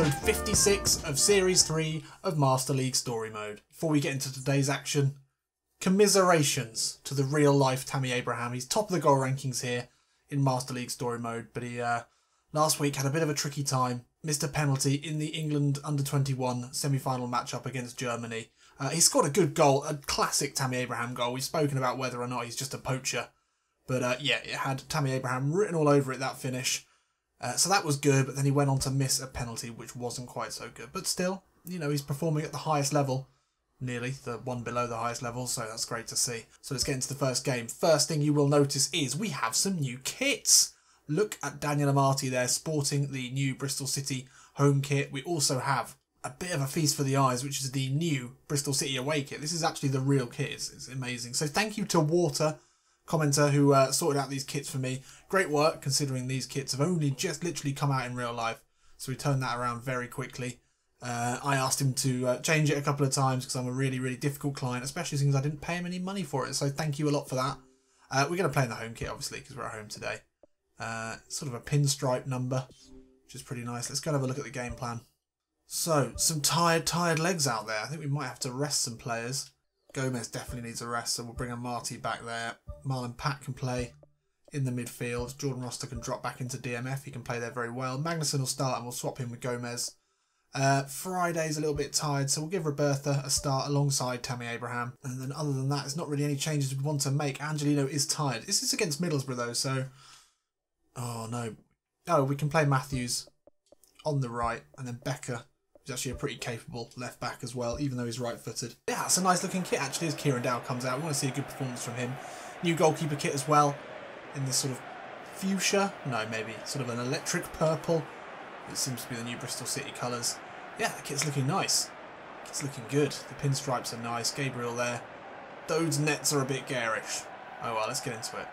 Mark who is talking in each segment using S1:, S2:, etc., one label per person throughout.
S1: episode 56 of Series 3 of Master League Story Mode. Before we get into today's action, commiserations to the real-life Tammy Abraham. He's top of the goal rankings here in Master League Story Mode, but he last week had a bit of a tricky time. Missed a penalty in the England under-21 semi-final matchup against Germany. He scored a good goal, a classic Tammy Abraham goal. We've spoken about whether or not he's just a poacher. But yeah, it had Tammy Abraham written all over it, that finish. So that was good, but then he went on to miss a penalty, which wasn't quite so good. But still, you know, he's performing at the highest level. Nearly, the one below the highest level, so that's great to see. So let's get into the first game. First thing you will notice is we have some new kits. Look at Daniel Amati there, sporting the new Bristol City home kit. We also have a bit of a feast for the eyes, which is the new Bristol City away kit. This is actually the real kit. It's amazing. So thank you to Water, commenter, who sorted out these kits for me. Great work, considering these kits have only just literally come out in real life. So we turned that around very quickly. I asked him to change it a couple of times because I'm a really, really difficult client, especially since I didn't pay him any money for it. So thank you a lot for that. We're going to play in the home kit, obviously, because we're at home today. Sort of a pinstripe number, which is pretty nice. Let's go and have a look at the game plan. So, some tired legs out there. I think we might have to rest some players. Gomez definitely needs a rest, so we'll bring a Marty back there. Marlon Pack can play in the midfield. Jordan Roster can drop back into DMF. He can play there very well. Magnuson will start and we'll swap him with Gomez. Friday's a little bit tired, so we'll give Roberta a start alongside Tammy Abraham. And then other than that, there's not really any changes we want to make. Angelino is tired. This is against Middlesboro though, so... Oh no. Oh, we can play Matthews on the right, and then Becker, who's actually a pretty capable left back as well, even though he's right-footed. Yeah, it's a nice looking kit actually as Kieran Dow comes out. We want to see a good performance from him. New goalkeeper kit as well, in this sort of fuchsia, no, maybe sort of an electric purple. It seems to be the new Bristol City colours. Yeah, the kit's looking nice. It's looking good. The pinstripes are nice. Gabriel there. Those nets are a bit garish. Oh well, let's get into it.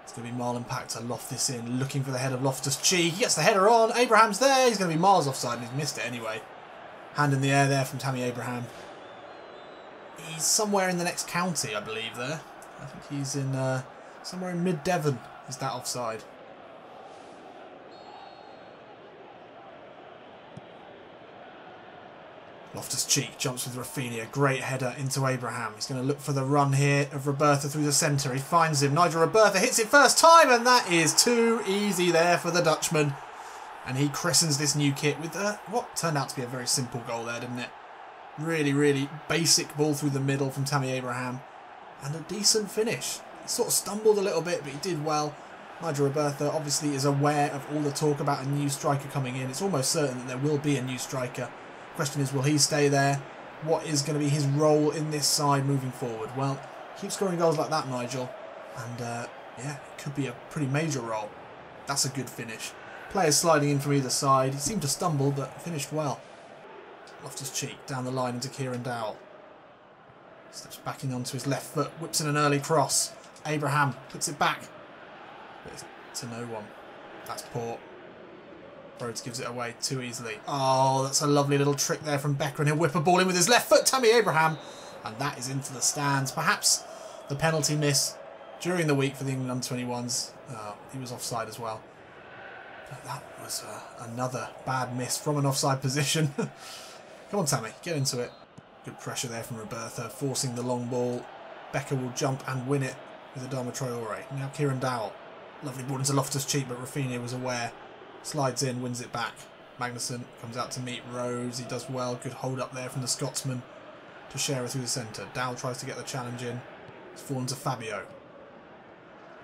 S1: It's going to be Marlon Pack to loft this in, looking for the head of Loftus-Cheek. He gets the header on. Abraham's there. He's going to be miles offside and he's missed it anyway. Hand in the air there from Tammy Abraham. He's somewhere in the next county, I believe, there. I think he's in somewhere in mid-Devon. Is that offside? Loftus-Cheek jumps with Rafinha. Great header into Abraham. He's going to look for the run here of Roberta through the centre. He finds him. Nigel Roberta hits it first time, and that is too easy there for the Dutchman. And he christens this new kit with what turned out to be a very simple goal there, didn't it? Really, really basic ball through the middle from Tammy Abraham. And a decent finish. He sort of stumbled a little bit, but he did well. Nigel Roberta obviously is aware of all the talk about a new striker coming in. It's almost certain that there will be a new striker. Question is, will he stay there? What is going to be his role in this side moving forward? Well, keep scoring goals like that, Nigel. And yeah, it could be a pretty major role. That's a good finish. Players sliding in from either side. He seemed to stumble, but finished well. Loftus-Cheek down the line into Kieran Dowell. Steps back in onto his left foot. Whips in an early cross. Abraham puts it back. But it's to no one. That's poor. Rhodes gives it away too easily. Oh, that's a lovely little trick there from Becker, and he'll whip a ball in with his left foot, Tammy Abraham. And that is into the stands. Perhaps the penalty miss during the week for the England under-21s. He was offside as well. But that was another bad miss from an offside position. Come on, Tammy, get into it. Good pressure there from Roberta, forcing the long ball. Becker will jump and win it with Adama Traore. Now Kieran Dowell. Lovely ball into Loftus-Cheek, but Rafinha was aware. Slides in, wins it back. Magnuson comes out to meet Rose. He does well. Good hold up there from the Scotsman to share it through the centre. Dow tries to get the challenge in. It's fallen to Fabio.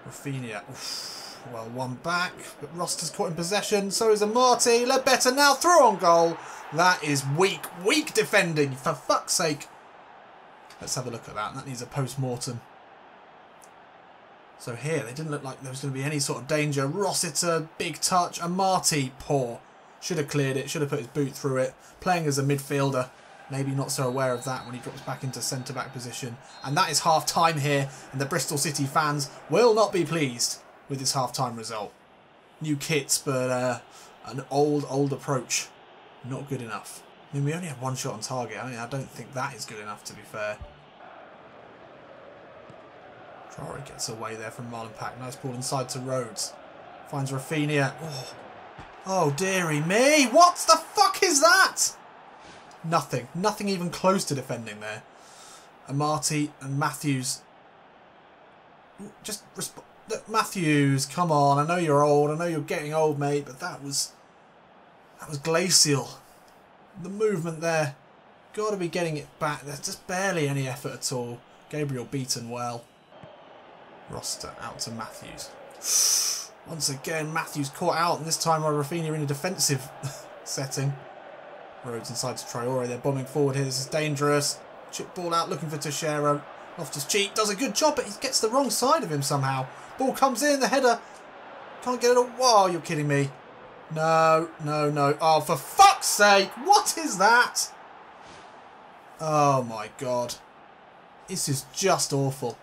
S1: Rafinha. Oof. Well, one back. But Roster's caught in possession. So is Amati. Ledbetter now through on goal. That is weak defending. For fuck's sake. Let's have a look at that. That needs a post-mortem. So here, they didn't look like there was going to be any sort of danger. Rossiter, big touch. Amati, poor. Should have cleared it. Should have put his boot through it. Playing as a midfielder. Maybe not so aware of that when he drops back into centre-back position. And that is half-time here. And the Bristol City fans will not be pleased with this half-time result. New kits, but an old approach. Not good enough. I mean, we only had one shot on target. I don't think that is good enough, to be fair. Traore gets away there from Marlon Pack. Nice ball inside to Rhodes. Finds Rafinha. Oh, Oh, dearie me. What the fuck is that? Nothing. Nothing even close to defending there. Amati and Matthews. Just respond. Matthews, come on. I know you're old. I know you're getting old, mate. But that was glacial. The movement there. Got to be getting it back. There's just barely any effort at all. Gabriel beaten well. Roster out to Matthews. Once again, Matthews caught out, and this time by Rafinha in a defensive setting. Rhodes inside to Traore. They're bombing forward here. This is dangerous. Chip ball out, looking for Teixeira. Loftus-Cheek does a good job, but he gets the wrong side of him somehow. Ball comes in, the header. Can't get it all. Whoa, you're kidding me. No, no, no. Oh, for fuck's sake. What is that? Oh, my God. This is just awful.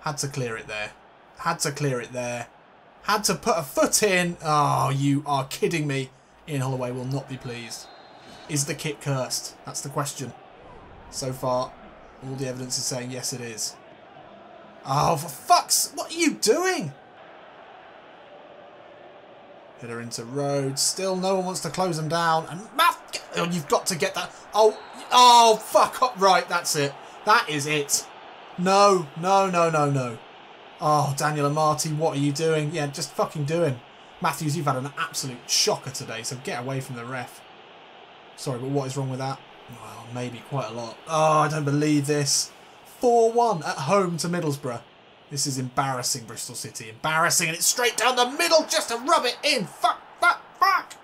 S1: Had to clear it there. Had to clear it there. Had to put a foot in. Oh, you are kidding me. Ian Holloway will not be pleased. Is the kit cursed? That's the question. So far, all the evidence is saying yes, it is. Oh, for fuck's... What are you doing? Header into Rhodes. Still, no one wants to close them down. And oh, you've got to get that. Oh, fuck up. Right, that's it. That is it. No, no, no, no, no. Oh, Daniel Amati, what are you doing? Yeah, just fucking do him. Matthews, you've had an absolute shocker today, so get away from the ref. Sorry, but what is wrong with that? Well, maybe quite a lot. Oh, I don't believe this. 4-1 at home to Middlesboro. This is embarrassing, Bristol City. Embarrassing, and it's straight down the middle just to rub it in. Fuck, fuck, fuck.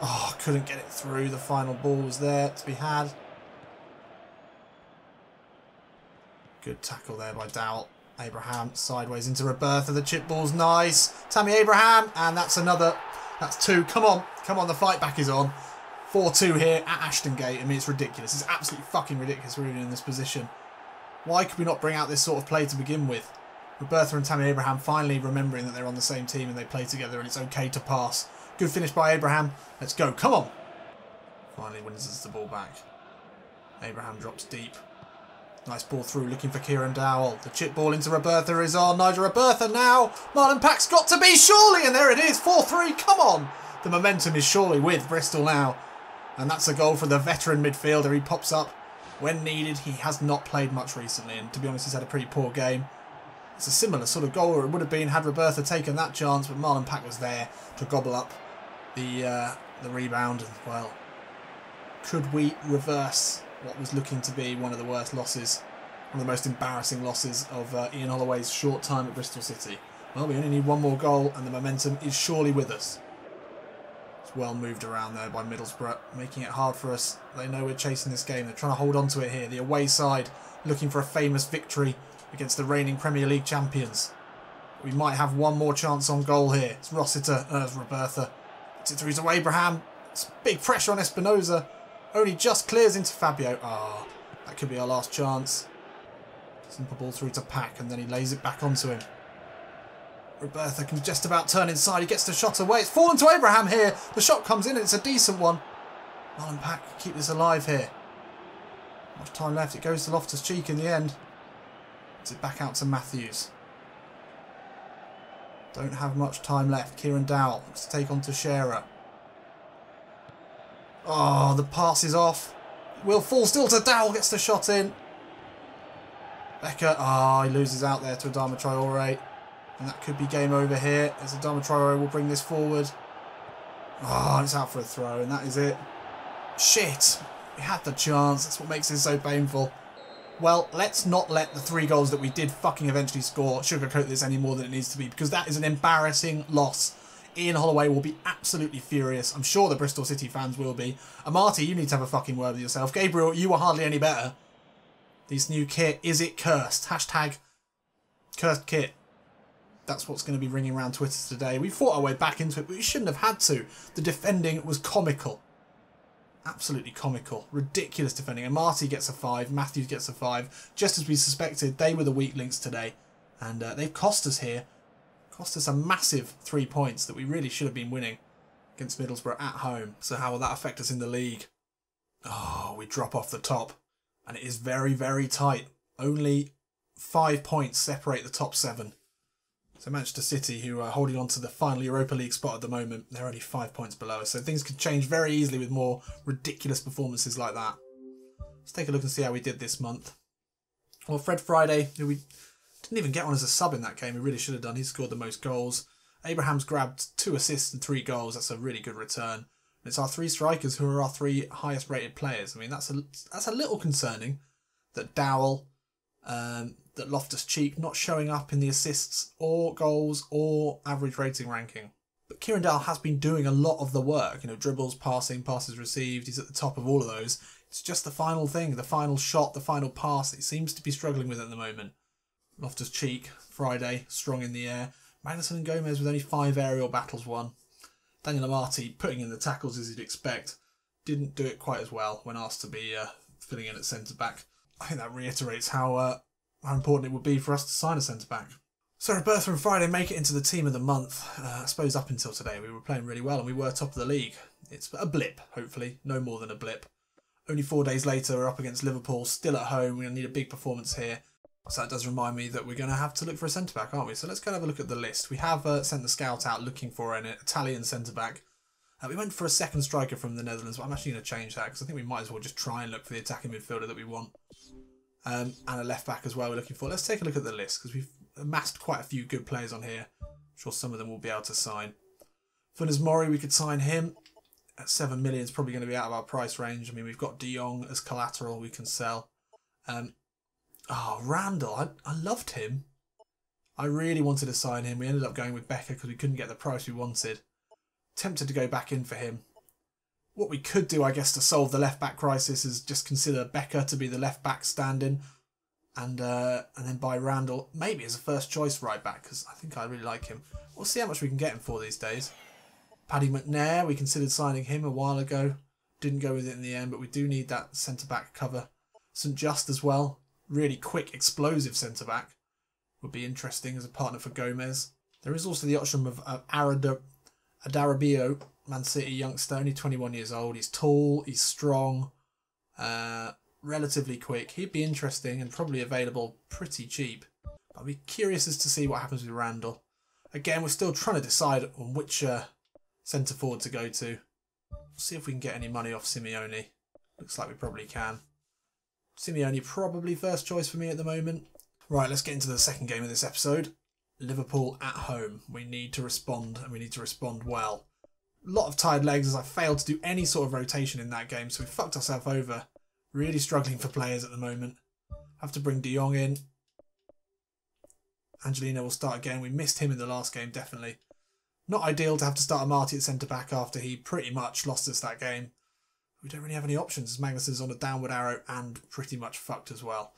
S1: Oh, couldn't get it through. The final ball was there to be had. Good tackle there by Dowell. Abraham sideways into Robertha. The chip ball's nice. Tammy Abraham, and that's another. That's two. Come on. Come on, the fight back is on. 4-2 here at Ashton Gate. I mean, it's ridiculous. It's absolutely fucking ridiculous we're even in this position. Why could we not bring out this sort of play to begin with? Robertha and Tammy Abraham finally remembering that they're on the same team and they play together and it's okay to pass. Good finish by Abraham. Let's go. Come on. Finally wins us the ball back. Abraham drops deep. Nice ball through, looking for Kieran Dowell. The chip ball into Robertha is on. Nigel Robertha now. Marlon Pack's got to be, surely. And there it is. 4-3. Come on. The momentum is surely with Bristol now. And that's a goal for the veteran midfielder. He pops up when needed. He has not played much recently. And to be honest, he's had a pretty poor game. It's a similar sort of goal, or it would have been had Robertha taken that chance. But Marlon Pack was there to gobble up the rebound. And, well, could we reverse what was looking to be one of the worst losses, one of the most embarrassing losses of Ian Holloway's short time at Bristol City? Well, we only need one more goal and the momentum is surely with us. It's well moved around there by Middlesbrough, making it hard for us. They know we're chasing this game. They're trying to hold on to it here. The away side looking for a famous victory against the reigning Premier League champions. We might have one more chance on goal here. It's Rossiter, it's Robertha. It's through to Abraham. It's big pressure on Espinoza. Only just clears into Fabio. Ah, that could be our last chance. Simple ball through to Pack, and then he lays it back onto him. Robertha can just about turn inside. He gets the shot away. It's fallen to Abraham here. The shot comes in, and it's a decent one. Marlon Pack keep this alive here. Not much time left. It goes to Loftus-Cheek in the end. It's it back out to Matthews. Don't have much time left. Kieran Dowell looks to take on Teixeira. Oh, the pass is off. Will fall still to Dowell, gets the shot in. Becker, he loses out there to Adama Traore. And that could be game over here, as Adama Traore will bring this forward. It's out for a throw, and that is it. Shit, we had the chance. That's what makes it so painful. Well, let's not let the 3 goals that we did fucking eventually score sugarcoat this any more than it needs to be, because that is an embarrassing loss. Ian Holloway will be absolutely furious. I'm sure the Bristol City fans will be. Amati, you need to have a fucking word with yourself. Gabriel, you are hardly any better. This new kit, is it cursed? Hashtag cursed kit. That's what's going to be ringing around Twitter today. We fought our way back into it, but we shouldn't have had to. The defending was comical. Absolutely comical. Ridiculous defending. Amati gets a 5. Matthews gets a 5. Just as we suspected, they were the weak links today. And they've cost us here. Cost us a massive 3 points that we really should have been winning against Middlesbrough at home. So how will that affect us in the league? Oh, we drop off the top. And it is very, very tight. Only 5 points separate the top 7. So Manchester City, who are holding on to the final Europa League spot at the moment, they're only 5 points below us. So things could change very easily with more ridiculous performances like that. Let's take a look and see how we did this month. Well, Fred Friday, who we didn't even get on as a sub in that game. We really should have done. He scored the most goals. Abraham's grabbed 2 assists and 3 goals. That's a really good return. And it's our 3 strikers who are our 3 highest rated players. I mean, that's a little concerning that Dowell, that Loftus-Cheek not showing up in the assists or goals or average rating ranking. But Kieran Dowell has been doing a lot of the work. You know, dribbles, passing, passes received. He's at the top of all of those. It's just the final thing, the final shot, the final pass. It seems to be struggling with at the moment. Loftus-Cheek, Friday, strong in the air. Magnussen and Gomez with only 5 aerial battles won. Daniel Amati putting in the tackles as you'd expect. Didn't do it quite as well when asked to be filling in at centre-back. I think that reiterates how important it would be for us to sign a centre-back. So Roberta and Friday make it into the team of the month. I suppose up until today we were playing really well and we were top of the league. It's a blip, hopefully. No more than a blip. Only 4 days later, we're up against Liverpool, still at home. We're going to need a big performance here. So that does remind me that we're going to have to look for a centre-back, aren't we? So let's go and have a look at the list. We have sent the scout out looking for an Italian centre-back. We went for a second striker from the Netherlands, but I'm actually going to change that because I think we might as well just try and look for the attacking midfielder that we want. And a left-back as well we're looking for. Let's take a look at the list because we've amassed quite a few good players on here. I'm sure some of them will be able to sign. Funes Mori, we could sign him. At 7 million, it's probably going to be out of our price range. I mean, we've got De Jong as collateral we can sell. Randall, I loved him. I really wanted to sign him. We ended up going with Becker because we couldn't get the price we wanted. Tempted to go back in for him. What we could do, I guess, to solve the left-back crisis is just consider Becker to be the left-back stand-in. And then buy Randall, maybe as a first-choice right-back, because I think I really like him. We'll see how much we can get him for these days. Paddy McNair, we considered signing him a while ago. Didn't go with it in the end, but we do need that centre-back cover. St Just as well. Really quick, explosive centre-back. Would be interesting as a partner for Gomez. There is also the option of Adarabio, Man City youngster, only 21 years old. He's tall, he's strong, relatively quick. He'd be interesting and probably available pretty cheap. I'll be curious as to see what happens with Randall. Again, we're still trying to decide on which centre forward to go to. We'll see if we can get any money off Simeone. Looks like we probably can. Simeone probably first choice for me at the moment. Right, let's get into the second game of this episode. Liverpool at home. We need to respond, and we need to respond well. A lot of tired legs as I failed to do any sort of rotation in that game, so we fucked ourselves over. Really struggling for players at the moment. Have to bring De Jong in. Angelino will start again. We missed him in the last game, definitely. Not ideal to have to start Amati at centre-back after he pretty much lost us that game. We don't really have any options. Magnussen's on a downward arrow and pretty much fucked as well.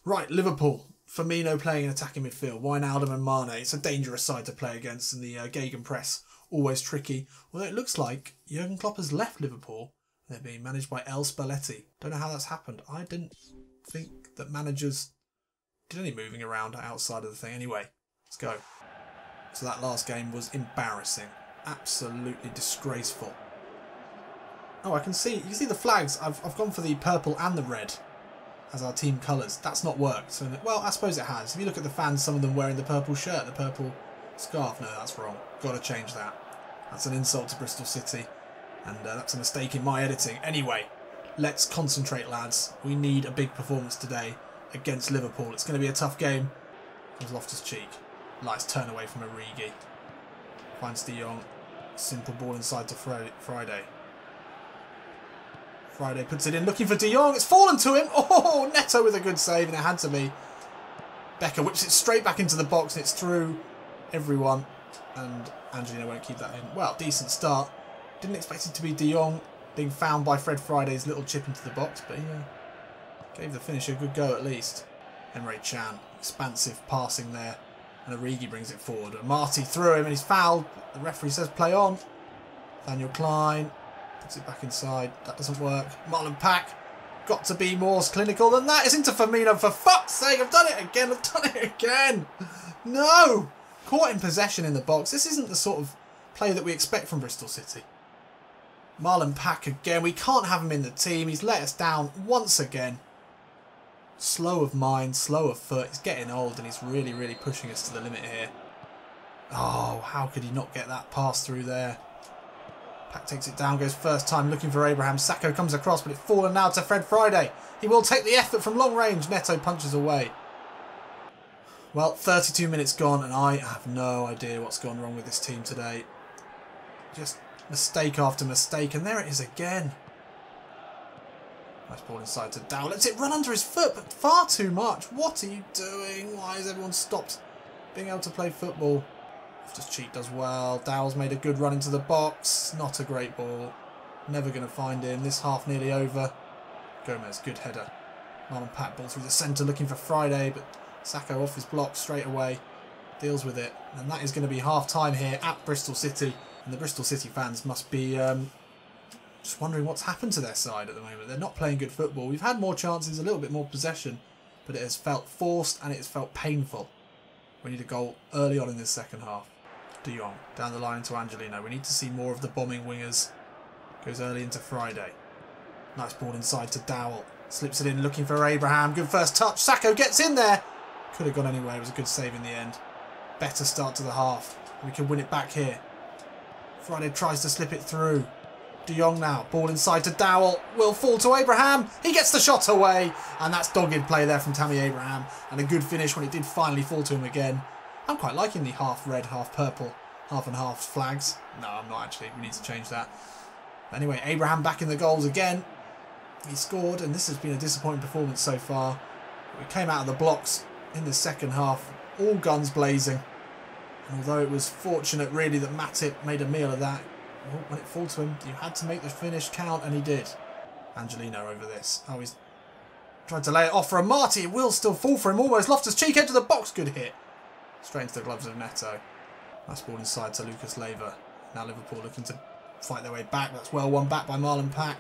S1: Right, Liverpool. Firmino playing in attacking midfield. Wijnaldum and Mane. It's a dangerous side to play against, and the gegenpress always tricky. Although it looks like Jurgen Klopp has left Liverpool. They're being managed by El Spalletti. Don't know how that's happened. I didn't think that managers did any moving around outside of the thing. Anyway, let's go. So that last game was embarrassing. Absolutely disgraceful. Oh, I can see, you can see the flags. I've gone for the purple and the red as our team colours. That's not worked. So, well, I suppose it has. If you look at the fans, some of them wearing the purple shirt, the purple scarf. No, that's wrong. Got to change that. That's an insult to Bristol City. And that's a mistake in my editing. Anyway, let's concentrate, lads. We need a big performance today against Liverpool. It's going to be a tough game. Comes Loftus-Cheek. Nice turn away from Origi. Finds De Jong. Simple ball inside to Friday. Friday puts it in, looking for De Jong. It's fallen to him. Oh, Neto with a good save, and it had to be. Becker whips it straight back into the box, and it's through everyone. And Angelino won't keep that in. Well, decent start. Didn't expect it to be De Jong being found by Fred Friday's little chip into the box, but he gave the finisher a good go at least. Emre Can, expansive passing there. And Origi brings it forward. And Marty threw him and he's fouled. The referee says play on. Daniel Klein puts it back inside. That doesn't work. Marlon Pack. Got to be more clinical than that. It's into Firmino. For fuck's sake, I've done it again. I've done it again. No. Caught in possession in the box. This isn't the sort of play that we expect from Bristol City. Marlon Pack again. We can't have him in the team. He's let us down once again. Slow of mind, slow of foot. He's getting old and he's really, really pushing us to the limit here. Oh, how could he not get that pass through there? Pack takes it down, goes first time looking for Abraham. Sacco comes across, but it's fallen now to Fred Friday. He will take the effort from long range. Neto punches away. Well, 32 minutes gone, and I have no idea what's gone wrong with this team today. Just mistake after mistake, and there it is again. Nice ball inside to Dow. Lets it run under his foot, but far too much. What are you doing? Why has everyone stopped being able to play football? Just Cheek does well. Dow's made a good run into the box. Not a great ball. Never going to find him. This half nearly over. Gomez, good header. Marlon Pack ball through the centre looking for Friday, but Sacco off his block straight away. Deals with it. And that is going to be half time here at Bristol City. And the Bristol City fans must be just wondering what's happened to their side at the moment. They're not playing good football. We've had more chances, a little bit more possession, but it has felt forced and it has felt painful. We need a goal early on in this second half. De Jong down the line to Angelino. We need to see more of the bombing wingers. Goes early into Friday. Nice ball inside to Dowell. Slips it in looking for Abraham. Good first touch. Sacco gets in there. Could have gone anywhere. It was a good save in the end. Better start to the half. We can win it back here. Friday tries to slip it through. De Jong now. Ball inside to Dowell. Will fall to Abraham. He gets the shot away. And that's dogged play there from Tammy Abraham. And a good finish when it did finally fall to him again. I'm quite liking the half red, half purple, half and half flags. No, I'm not actually. We need to change that. Anyway, Abraham back in the goals again. He scored, and this has been a disappointing performance so far. We came out of the blocks in the second half, all guns blazing. And although it was fortunate, really, that Matip made a meal of that, well, when it fell to him, you had to make the finish count, and he did. Angelino over this. Oh, he's tried to lay it off for a Marty. It will still fall for him. Almost Loftus-Cheek edge of the box. Good hit. Straight into the gloves of Neto. Nice ball inside to Lucas Leiva. Now Liverpool looking to fight their way back. That's well won back by Marlon Pack.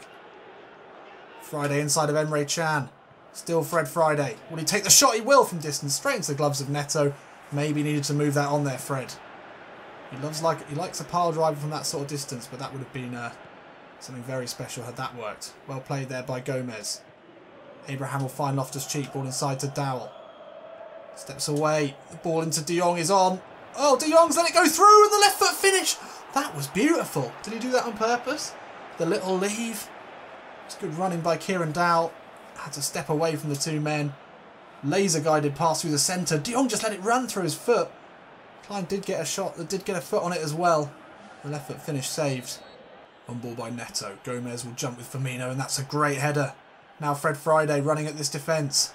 S1: Friday inside of Emre Can. Still Fred Friday. Will he take the shot? He will from distance. Straight into the gloves of Neto. Maybe needed to move that on there, Fred. He likes a pile driver from that sort of distance, but that would have been something very special had that worked. Well played there by Gomez. Abraham will find Loftus-Cheek. Ball inside to Dowell. Steps away. The ball into De Jong is on. Oh, De Jong's let it go through and the left foot finish. That was beautiful. Did he do that on purpose? The little leave. It's good running by Kieran Dowell. Had to step away from the two men. Laser guided pass through the centre. De Jong just let it run through his foot. Klein did get a shot. Did get a foot on it as well. The left foot finish saved. On ball by Neto. Gomez will jump with Firmino and that's a great header. Now Fred Friday running at this defence.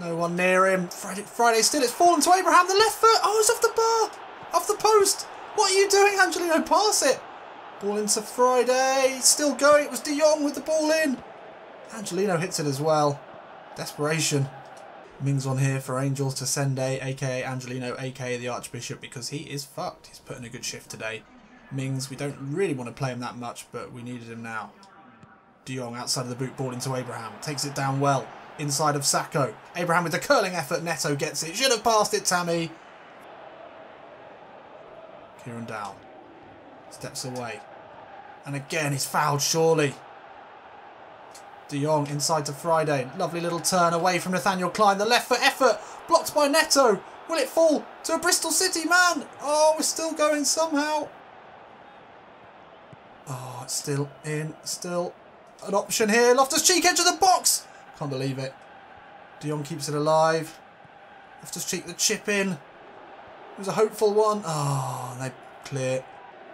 S1: No one near him. Friday still. It's fallen to Abraham. The left foot. Oh, it's off the bar. Off the post. What are you doing, Angelino? Pass it. Ball into Friday. Still going. It was De Jong with the ball in. Angelino hits it as well. Desperation. Mings on here for Angels to Sende, a.k.a. Angelino, a.k.a. the Archbishop, because he is fucked. He's put in a good shift today. Mings, we don't really want to play him that much, but we needed him now. De Jong outside of the boot, ball into Abraham. Takes it down well. Inside of Sacco. Abraham with the curling effort. Neto gets it. Should have passed it, Tammy. Kieran Dowell. Steps away. And again, he's fouled, surely. De Jong inside to Friday. Lovely little turn away from Nathaniel Klein. The left foot effort. Blocked by Neto. Will it fall to a Bristol City man? Oh, we're still going somehow. Oh, it's still in. Still an option here. Loftus-Cheek edge of the box. Can't believe it. De Jong keeps it alive. Loftus-Cheek the chip in. It was a hopeful one. Oh, they clear.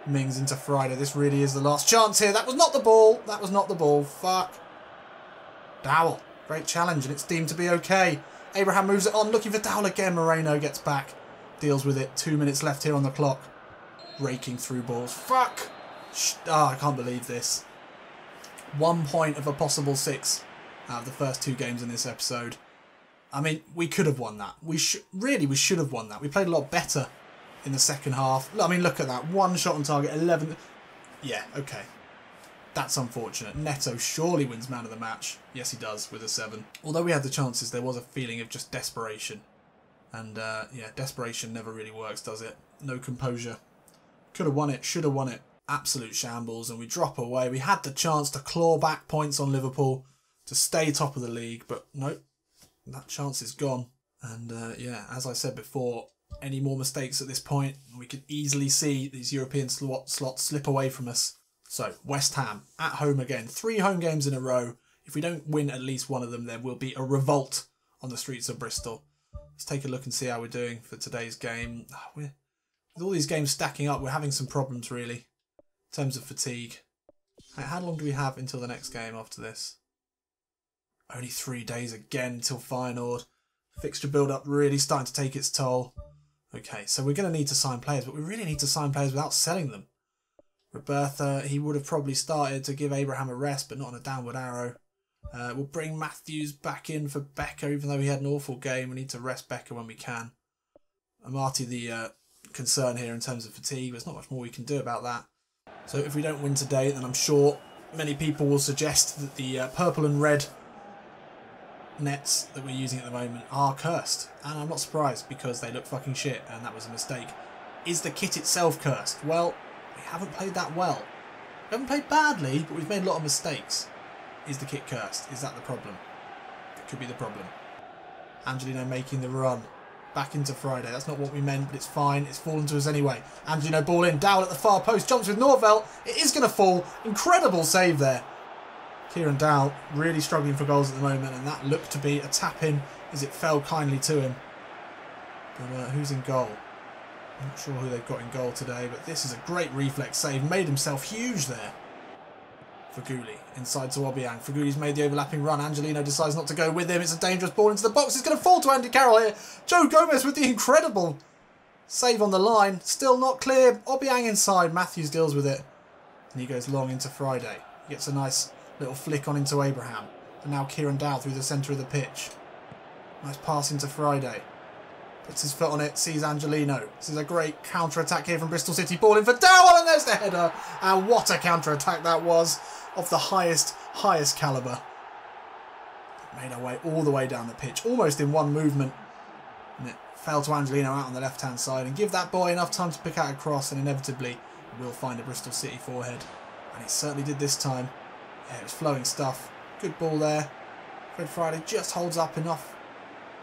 S1: Mings into Friday. This really is the last chance here. That was not the ball. That was not the ball. Fuck. Dowell. Great challenge and it's deemed to be okay. Abraham moves it on. Looking for Dowell again. Moreno gets back. Deals with it. 2 minutes left here on the clock. Raking through balls. Fuck. Oh, I can't believe this. 1 point of a possible 6 out of the first 2 games in this episode. I mean, we could have won that. We should have won that. We played a lot better in the second half. I mean, look at that. 1 shot on target, 11. Yeah, okay. That's unfortunate. Neto surely wins man of the match. Yes, he does, with a 7. Although we had the chances, there was a feeling of just desperation. And, yeah, desperation never really works, does it? No composure. Could have won it, should have won it. Absolute shambles, and we drop away. We had the chance to claw back points on Liverpool to stay top of the league, but nope. That chance is gone. And, yeah, as I said before, any more mistakes at this point, we could easily see these European slots slip away from us. So, West Ham, at home again. 3 home games in a row. If we don't win at least one of them, there will be a revolt on the streets of Bristol. Let's take a look and see how we're doing for today's game. With all these games stacking up, we're having some problems, really, in terms of fatigue. How long do we have until the next game after this? Only 3 days again until Feyenoord. Fixture build-up really starting to take its toll. Okay, so we're going to need to sign players, but we really need to sign players without selling them. Roberta, he would have probably started to give Abraham a rest, but not on a downward arrow. We'll bring Matthews back in for Becker, even though he had an awful game. We need to rest Becker when we can. Amati, the concern here in terms of fatigue. There's not much more we can do about that. So if we don't win today, then I'm sure many people will suggest that the purple and red nets that we're using at the moment are cursed. And I'm not surprised, because they look fucking shit, and that was a mistake. Is the kit itself cursed? Well, we haven't played that well. We haven't played badly, but we've made a lot of mistakes. Is the kit cursed? Is that the problem? It could be the problem. Angelino making the run. Back into Friday. That's not what we meant, but it's fine. It's fallen to us anyway. Angelino ball in. Dowell at the far post. Jumps with Norvell. It is going to fall. Incredible save there. Kieran Dowell really struggling for goals at the moment, and that looked to be a tap-in as it fell kindly to him. But who's in goal? I'm not sure who they've got in goal today, but this is a great reflex save. Made himself huge there. Faguli inside to Obiang. Faguli's made the overlapping run. Angelino decides not to go with him. It's a dangerous ball into the box. It's going to fall to Andy Carroll here. Joe Gomez with the incredible save on the line. Still not clear. Obiang inside. Matthews deals with it. And he goes long into Friday. He gets a nice little flick on into Abraham. And now Kieran Dowell through the centre of the pitch. Nice pass into Friday. Puts his foot on it, sees Angelino. This is a great counter-attack here from Bristol City. Ball in for Dowell, and there's the header. And what a counter-attack that was, of the highest calibre. Made our way all the way down the pitch, almost in one movement. And it fell to Angelino out on the left-hand side. And give that boy enough time to pick out a cross, and inevitably we'll find a Bristol City forehead. And he certainly did this time. Yeah, it was flowing stuff. Good ball there. Fred Friday just holds up enough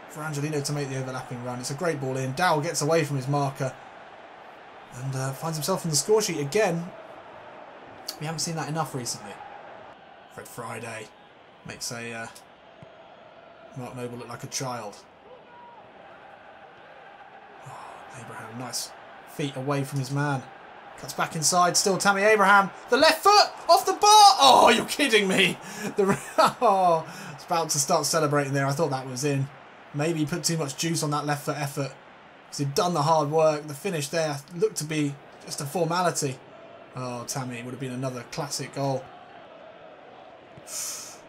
S1: for Angelino to make the overlapping run. It's a great ball in. Dowell gets away from his marker and finds himself on the score sheet again. We haven't seen that enough recently. Fred Friday makes a Mark Noble look like a child. Oh, Abraham, nice feet away from his man. Cuts back inside, still Tammy Abraham. The left foot off the bar. Oh, you're kidding me. Oh, I was about to start celebrating there. I thought that was in. Maybe he put too much juice on that left foot effort, because he'd done the hard work. The finish there looked to be just a formality. Oh, Tammy, would have been another classic goal. Gets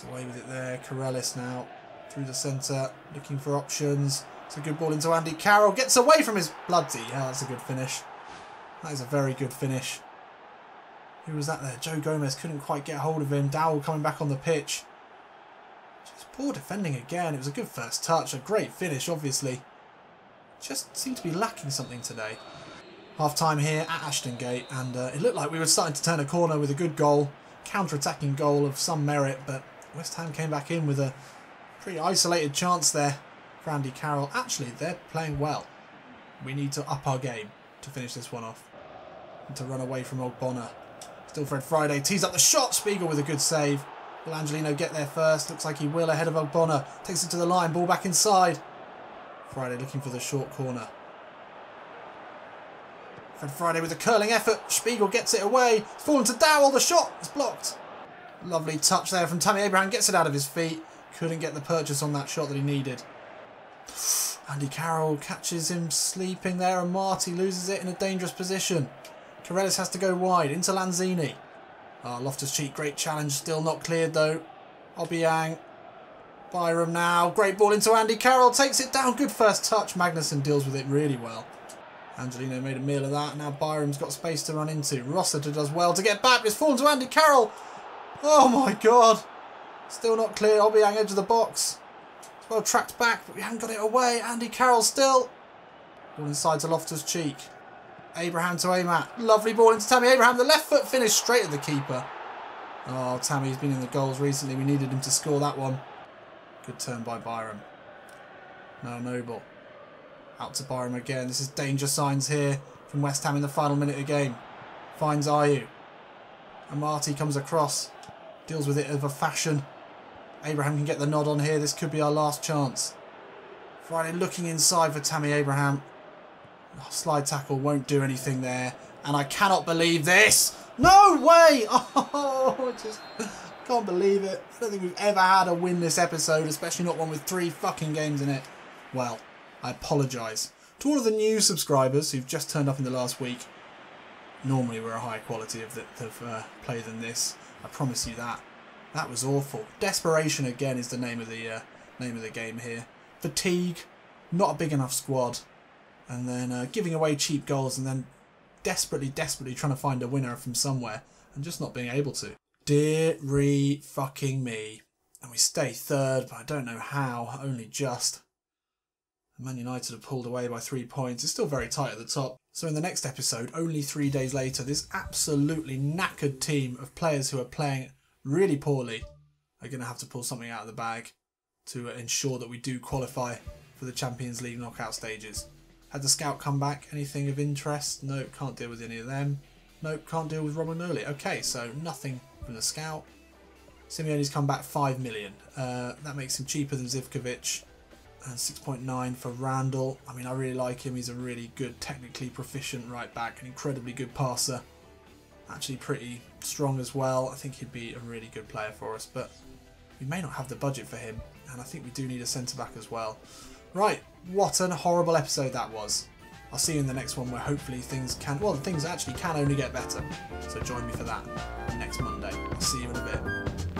S1: away with it there. Corellis now through the centre, looking for options. It's a good ball into Andy Carroll. Gets away from his bloody. Yeah, that's a good finish. That is a very good finish. Who was that there? Joe Gomez couldn't quite get hold of him. Dowell coming back on the pitch. Poor defending again. It was a good first touch. A great finish, obviously. Just seemed to be lacking something today. Half-time here at Ashton Gate, and it looked like we were starting to turn a corner with a good goal. Counter-attacking goal of some merit, but West Ham came back in with a pretty isolated chance there for Andy Carroll. Actually, they're playing well. We need to up our game to finish this one off. And to run away from Ogbonna. Still Fred Friday. Tees up the shot. Spiegel with a good save. Will Angelino get there first? Looks like he will, ahead of Ogbonna. Takes it to the line, ball back inside. Friday looking for the short corner. Fred Friday with a curling effort. Spiegel gets it away. It's fallen to Dowell, the shot is blocked. Lovely touch there from Tammy Abraham, gets it out of his feet. Couldn't get the purchase on that shot that he needed. Andy Carroll catches him sleeping there, and Marty loses it in a dangerous position. Corellis has to go wide, into Lanzini. Loftus-Cheek, great challenge, still not cleared though. Obiang. Byram now, great ball into Andy Carroll, takes it down, good first touch. Magnuson deals with it really well. Angelino made a meal of that, now Byram's got space to run into. Rossiter does well to get back, it's fallen to Andy Carroll. Oh my god. Still not clear, Obiang edge of the box. It's well tracked back, but we haven't got it away. Andy Carroll still. Ball inside to Loftus-Cheek. Abraham to Amat. Lovely ball into Tammy Abraham. The left foot finish straight at the keeper. Oh, Tammy's been in the goals recently. We needed him to score that one. Good turn by Byram. Now Noble. Out to Byram again. This is danger signs here from West Ham in the final minute of the game. Finds Ayew. Amati comes across. Deals with it of a fashion. Abraham can get the nod on here. This could be our last chance. Friday looking inside for Tammy Abraham. Oh, slide tackle won't do anything there. And I cannot believe this. No way! Oh, I just can't believe it. I don't think we've ever had a win this episode, especially not one with 3 fucking games in it. Well, I apologise to all of the new subscribers who've just turned up in the last week. Normally we're a higher quality of play than this. I promise you that. That was awful. Desperation again is the name of the game here. Fatigue, not a big enough squad, and then giving away cheap goals, and then desperately trying to find a winner from somewhere and just not being able to. Dear fucking me. And we stay third, but I don't know how. Only just. Man United have pulled away by 3 points. It's still very tight at the top. So in the next episode, only 3 days later, this absolutely knackered team of players who are playing really poorly are going to have to pull something out of the bag to ensure that we do qualify for the Champions League knockout stages. Had the scout come back? Anything of interest? Nope, can't deal with any of them. Nope, can't deal with Robin Early. Okay, so nothing from the scout. Simeone's come back 5 million. That makes him cheaper than Zivkovic. And 6.9 for Randall. I mean, I really like him. He's a really good, technically proficient right back, an incredibly good passer. Actually pretty strong as well. I think he'd be a really good player for us, but we may not have the budget for him, and I think we do need a centre-back as well. Right, what a horrible episode that was. I'll see you in the next one where hopefully things actually can only get better. So join me for that next Monday. I'll see you in a bit.